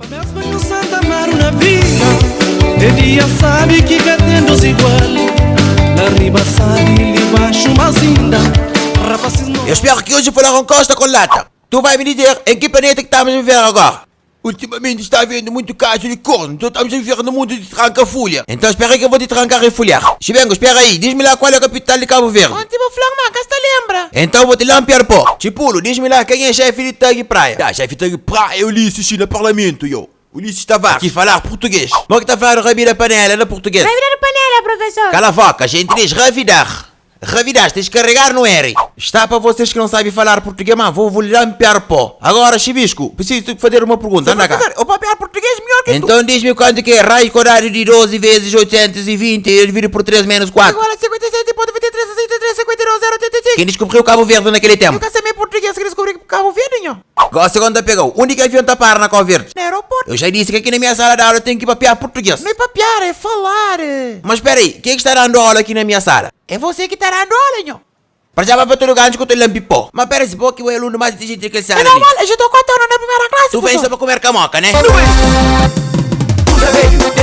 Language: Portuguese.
Mesmo que o Santa Amaro na vida, ele já sabe que cá temos igual. Na riba sabe, ali baixo mais ainda. Eu espero que hoje for com Costa com lata. Tu vai me dizer em que planeta que estamos a viver agora? Ultimamente está havendo muito caso de corno, então estamos a viver no mundo de tranca-folha. Então espera aí que eu vou te trancar e folhar. Chibengo, espera aí, diz-me lá qual é a capital de Cabo Verde. Onde vou falar, mas te lembra? Então vou te lampiar pó. Chipulo, diz-me lá quem é chefe de Tag Praia. Chefe de praia, eu li isso no parlamento, yo. Ulisses Tavares. Aqui falar português. Mas que está a falar Rabi da panela, na português. Vai virar panela, professor. Cala a boca, a gente diz ravidar. Ravidar, tens que carregar no R. Está para vocês que não sabem falar português, mas vou lampiar pó. Agora, Chibisco, preciso fazer uma pergunta. Anda cá. Eu vou falar português melhor que tu. Então diz-me quanto que é raiz quadrado de 12 vezes 820 e dividido por 3 menos 4. Igual a 57,23, 63, 52, 085. Quem descobriu Cabo Verde naquele tempo? Eu quero saber português que descobri Cabo Verde, nhô. Qual a segunda pegou? O único avião tá para na Cabo Verde. No aeroporto. Eu já disse que aqui na minha sala de aula eu tenho que papiar português. Não é papiar, é falar. Mas espera aí, quem é que está dando aula aqui na minha sala? É você que está dando aula, nhô. Para já vai para todo lugar antes que eu te lampipó. Mas pera esse pouco que o aluno mais inteligente daquele sala É ali. normal, eu já estou 4 anos na primeira classe, Tu vem só para comer camoca, né? Usa bem.